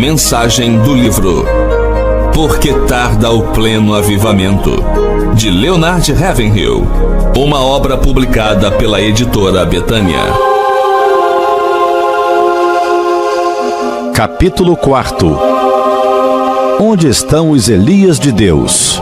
Mensagem do livro Por que tarda o pleno avivamento, de Leonard Ravenhill, uma obra publicada pela editora Betânia. Capítulo 4. Onde estão os Elias de Deus?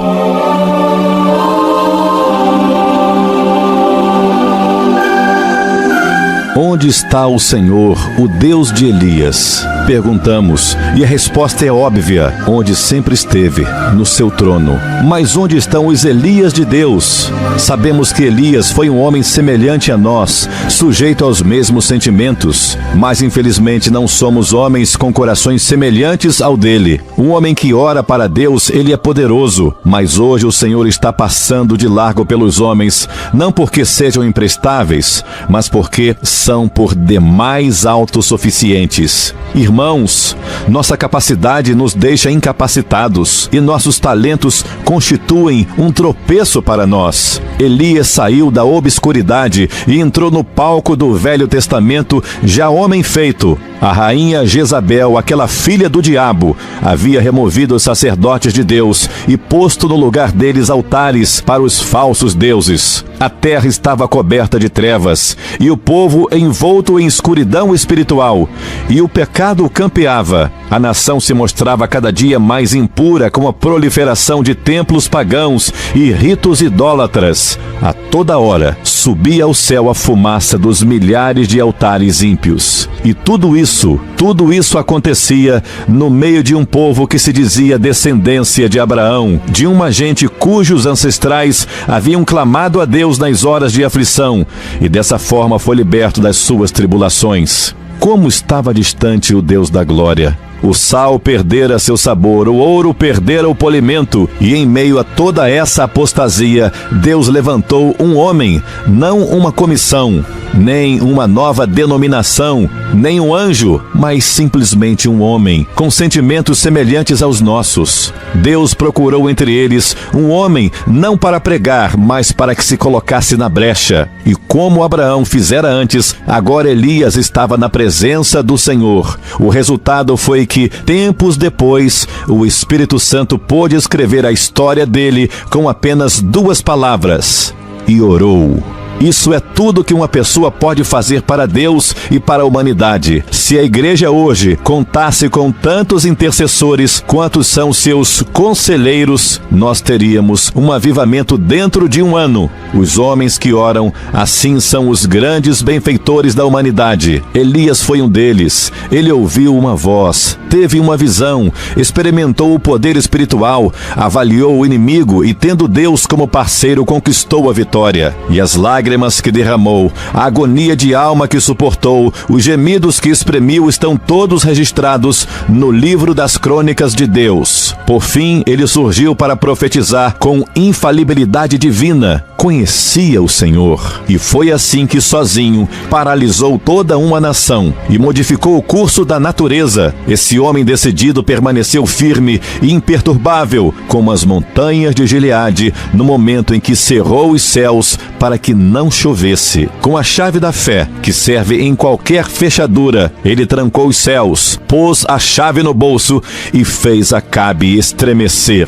Onde está o Senhor, o Deus de Elias? Perguntamos, e a resposta é óbvia: onde sempre esteve, no seu trono. Mas onde estão os Elias de Deus? Sabemos que Elias foi um homem semelhante a nós, sujeito aos mesmos sentimentos, mas infelizmente não somos homens com corações semelhantes ao dele. Um homem que ora para Deus, ele é poderoso, mas hoje o Senhor está passando de largo pelos homens, não porque sejam imprestáveis, mas porque são por demais autossuficientes. Irmãos, nossa capacidade nos deixa incapacitados e nossos talentos constituem um tropeço para nós. Elias saiu da obscuridade e entrou no palco do Velho Testamento já homem feito. A rainha Jezabel, aquela filha do diabo, havia removido os sacerdotes de Deus e posto no lugar deles altares para os falsos deuses. A terra estava coberta de trevas e o povo envolto em escuridão espiritual, e o pecado campeava. A nação se mostrava cada dia mais impura com a proliferação de templos pagãos e ritos idólatras. A toda hora subia ao céu a fumaça dos milhares de altares ímpios. E tudo isso acontecia no meio de um povo que se dizia descendência de Abraão, de uma gente cujos ancestrais haviam clamado a Deus nas horas de aflição, e dessa forma foi liberto das suas tribulações. Como estava distante o Deus da glória! O sal perdera seu sabor, o ouro perdera o polimento, e em meio a toda essa apostasia, Deus levantou um homem, não uma comissão, nem uma nova denominação, nem um anjo, mas simplesmente um homem, com sentimentos semelhantes aos nossos. Deus procurou entre eles um homem, não para pregar, mas para que se colocasse na brecha. E como Abraão fizera antes, agora Elias estava na presença do Senhor. O resultado foi que, tempos depois, o Espírito Santo pôde escrever a história dele com apenas 2 palavras: e orou. Isso é tudo que uma pessoa pode fazer para Deus e para a humanidade. Se a igreja hoje contasse com tantos intercessores quantos são seus conselheiros, nós teríamos um avivamento dentro de um ano. Os homens que oram, assim são os grandes benfeitores da humanidade. Elias foi um deles. Ele ouviu uma voz, teve uma visão, experimentou o poder espiritual, avaliou o inimigo e, tendo Deus como parceiro, conquistou a vitória. E as lágrimas que derramou, a agonia de alma que suportou, os gemidos que exprimiu estão todos registrados no livro das crônicas de Deus. Por fim, ele surgiu para profetizar com infalibilidade divina. Conhecia o Senhor, e foi assim que sozinho paralisou toda uma nação e modificou o curso da natureza. Esse homem decidido permaneceu firme e imperturbável como as montanhas de Gileade no momento em que cerrou os céus para que não chovesse. Com a chave da fé, que serve em qualquer fechadura, ele trancou os céus, pôs a chave no bolso e fez Acabe estremecer.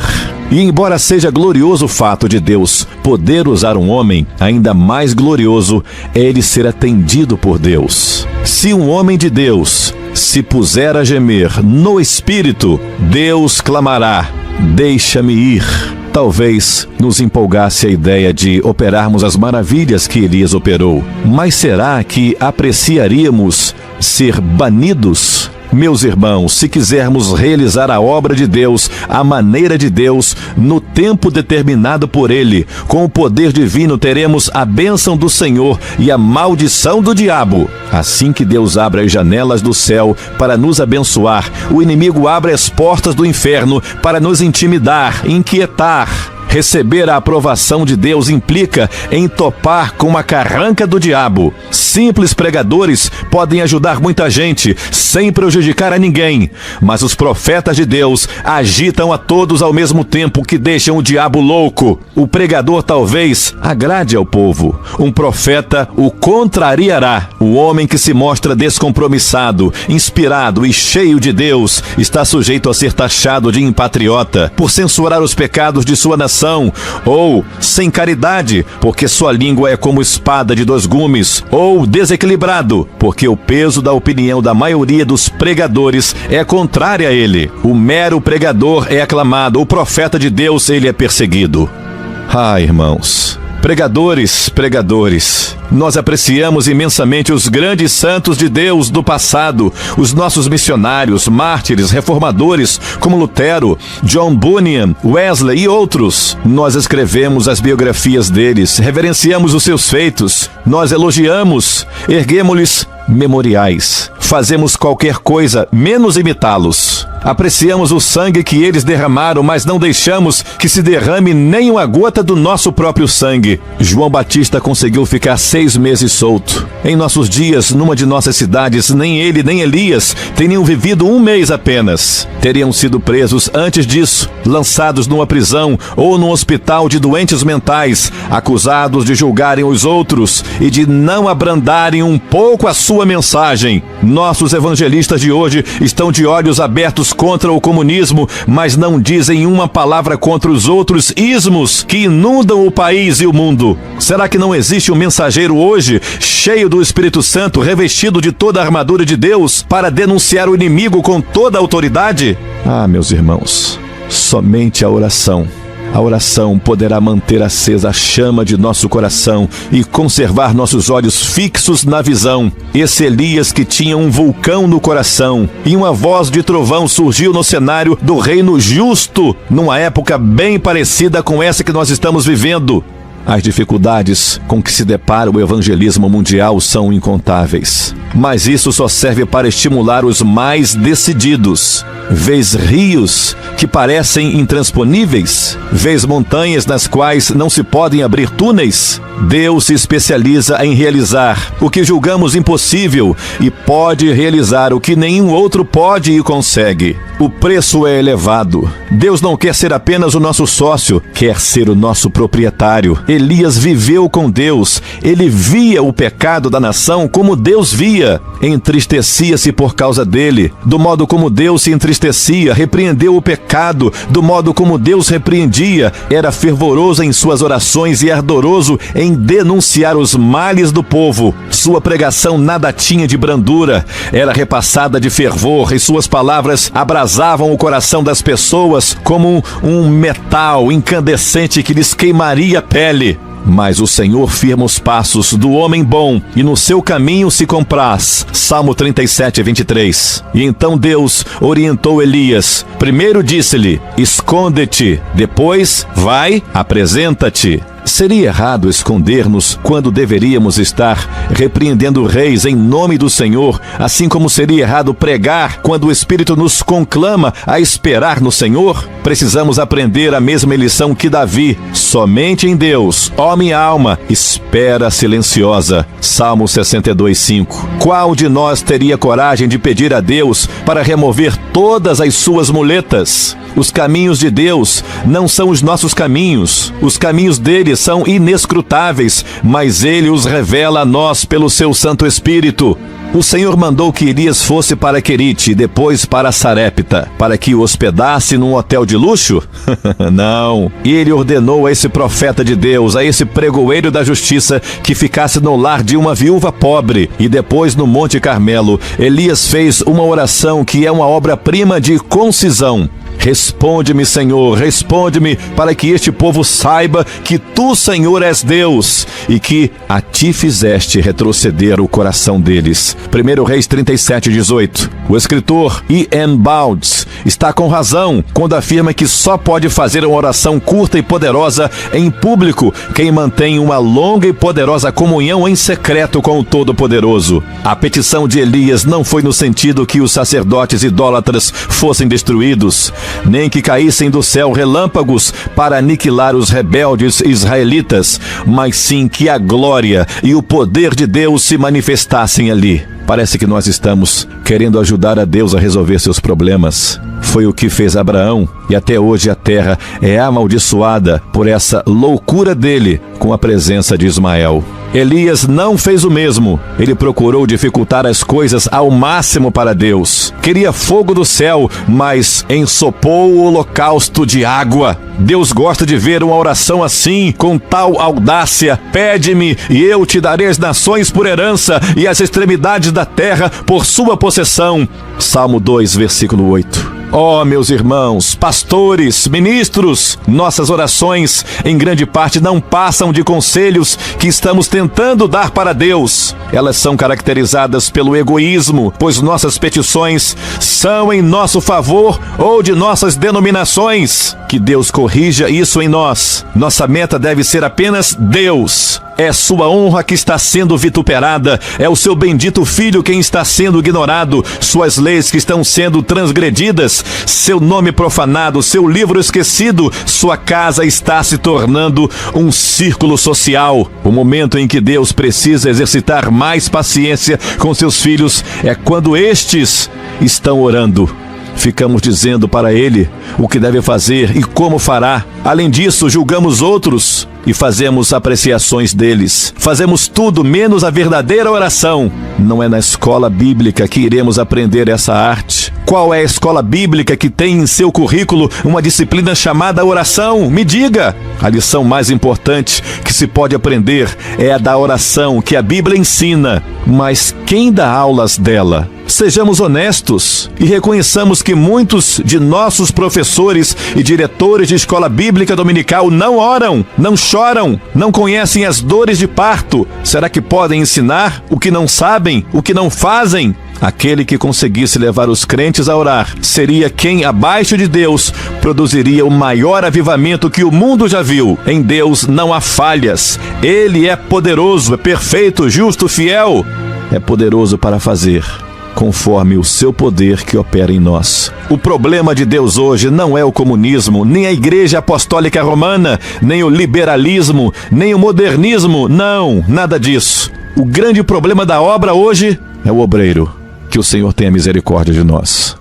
E embora seja glorioso o fato de Deus poder usar um homem, ainda mais glorioso é ele ser atendido por Deus. Se um homem de Deus se puser a gemer no Espírito, Deus clamará: deixa-me ir. Talvez nos empolgasse a ideia de operarmos as maravilhas que Elias operou. Mas será que apreciaríamos ser banidos? Meus irmãos, se quisermos realizar a obra de Deus, à maneira de Deus, no tempo determinado por Ele, com o poder divino, teremos a bênção do Senhor e a maldição do diabo. Assim que Deus abre as janelas do céu para nos abençoar, o inimigo abre as portas do inferno para nos intimidar, inquietar, Receber a aprovação de Deus implica em topar com a carranca do diabo. Simples pregadores podem ajudar muita gente, sem prejudicar a ninguém. Mas os profetas de Deus agitam a todos ao mesmo tempo, que deixam o diabo louco. O pregador talvez agrade ao povo. Um profeta o contrariará. O homem que se mostra descompromissado, inspirado e cheio de Deus está sujeito a ser taxado de impatriota por censurar os pecados de sua nação, ou sem caridade, porque sua língua é como espada de dois gumes, ou desequilibrado, porque o peso da opinião da maioria dos pregadores é contrária a ele. O mero pregador é aclamado, o profeta de Deus, ele é perseguido. Irmãos, pregadores, nós apreciamos imensamente os grandes santos de Deus do passado, os nossos missionários, mártires, reformadores, como Lutero, John Bunyan, Wesley e outros. Nós escrevemos as biografias deles, reverenciamos os seus feitos, nós elogiamos, erguemos-lhes memoriais. Fazemos qualquer coisa menos imitá-los. Apreciamos o sangue que eles derramaram, mas não deixamos que se derrame nem uma gota do nosso próprio sangue. João Batista conseguiu ficar 6 meses solto. Em nossos dias, numa de nossas cidades, nem ele nem Elias teriam vivido 1 mês apenas. Teriam sido presos antes disso, lançados numa prisão ou num hospital de doentes mentais, acusados de julgarem os outros e de não abrandarem um pouco a sua mensagem. Nossos evangelistas de hoje estão de olhos abertos contra o comunismo, mas não dizem uma palavra contra os outros ismos que inundam o país e o mundo. Será que não existe um mensageiro hoje, cheio do Espírito Santo, revestido de toda a armadura de Deus, para denunciar o inimigo com toda a autoridade? Meus irmãos, somente a oração poderá manter acesa a chama de nosso coração e conservar nossos olhos fixos na visão. Esse Elias que tinha um vulcão no coração e uma voz de trovão surgiu no cenário do reino justo, numa época bem parecida com essa que nós estamos vivendo. As dificuldades com que se depara o evangelismo mundial são incontáveis. Mas isso só serve para estimular os mais decididos. Vês rios que parecem intransponíveis? Vês montanhas nas quais não se podem abrir túneis? Deus se especializa em realizar o que julgamos impossível e pode realizar o que nenhum outro pode e consegue. O preço é elevado. Deus não quer ser apenas o nosso sócio, quer ser o nosso proprietário. Elias viveu com Deus. Ele via o pecado da nação como Deus via. Entristecia-se por causa dele. Do modo como Deus se entristecia, repreendeu o pecado. Do modo como Deus repreendia, era fervoroso em suas orações e ardoroso em denunciar os males do povo. Sua pregação nada tinha de brandura, era repassada de fervor e suas palavras abrasavam o coração das pessoas como um metal incandescente que lhes queimaria a pele. Mas o Senhor firma os passos do homem bom e no seu caminho se compraz. Salmo 37, 23. E então Deus orientou Elias. Primeiro disse-lhe: esconde-te. Depois, vai, apresenta-te. Seria errado esconder-nos quando deveríamos estar repreendendo reis em nome do Senhor, assim como seria errado pregar quando o Espírito nos conclama a esperar no Senhor? Precisamos aprender a mesma lição que Davi. Somente em Deus, ó minha alma, espera silenciosa. Salmo 62, 5. Qual de nós teria coragem de pedir a Deus para remover todas as suas muletas? Os caminhos de Deus não são os nossos caminhos. Os caminhos dele são inescrutáveis, mas ele os revela a nós pelo seu Santo Espírito. O Senhor mandou que Elias fosse para Querite e depois para Sarepta, para que o hospedasse num hotel de luxo? Não. Ele ordenou a esse profeta de Deus, a esse pregoeiro da justiça, que ficasse no lar de uma viúva pobre. E depois, no Monte Carmelo, Elias fez uma oração que é uma obra-prima de concisão. Responde-me, Senhor, responde-me, para que este povo saiba que tu, Senhor, és Deus, e que a ti fizeste retroceder o coração deles. 1 Reis 37, 18. O escritor E.N. Bounds está com razão quando afirma que só pode fazer uma oração curta e poderosa em público quem mantém uma longa e poderosa comunhão em secreto com o Todo-Poderoso. A petição de Elias não foi no sentido que os sacerdotes idólatras fossem destruídos, nem que caíssem do céu relâmpagos para aniquilar os rebeldes israelitas, mas sim que a glória e o poder de Deus se manifestassem ali. Parece que nós estamos querendo ajudar a Deus a resolver seus problemas. Foi o que fez Abraão, e até hoje a terra é amaldiçoada por essa loucura dele com a presença de Ismael. Elias não fez o mesmo. Ele procurou dificultar as coisas ao máximo para Deus. Queria fogo do céu, mas ensopou o holocausto de água. Deus gosta de ver uma oração assim, com tal audácia. Pede-me e eu te darei as nações por herança e as extremidades da terra por sua possessão. Salmo 2, versículo 8. Oh, meus irmãos, pastores, ministros, nossas orações, em grande parte, não passam de conselhos que estamos tentando dar para Deus. Elas são caracterizadas pelo egoísmo, pois nossas petições são em nosso favor ou de nossas denominações. Que Deus corrija isso em nós. Nossa meta deve ser apenas Deus. É sua honra que está sendo vituperada, é o seu bendito Filho quem está sendo ignorado, suas leis que estão sendo transgredidas, seu nome profanado, seu livro esquecido, sua casa está se tornando um círculo social. O momento em que Deus precisa exercitar mais paciência com seus filhos é quando estes estão orando. Ficamos dizendo para ele o que deve fazer e como fará. Além disso, julgamos outros e fazemos apreciações deles. Fazemos tudo menos a verdadeira oração. Não é na escola bíblica que iremos aprender essa arte. Qual é a escola bíblica que tem em seu currículo uma disciplina chamada oração? Me diga! A lição mais importante que se pode aprender é a da oração que a Bíblia ensina. Mas quem dá aulas dela? Sejamos honestos e reconheçamos que muitos de nossos professores e diretores de escola bíblica dominical não oram, não choram, não conhecem as dores de parto. Será que podem ensinar o que não sabem, o que não fazem? Aquele que conseguisse levar os crentes a orar seria quem, abaixo de Deus, produziria o maior avivamento que o mundo já viu. Em Deus não há falhas. Ele é poderoso, é perfeito, justo, fiel. É poderoso para fazer conforme o seu poder que opera em nós. O problema de Deus hoje não é o comunismo, nem a Igreja Apostólica Romana, nem o liberalismo, nem o modernismo. Não, nada disso. O grande problema da obra hoje é o obreiro. Que o Senhor tenha misericórdia de nós.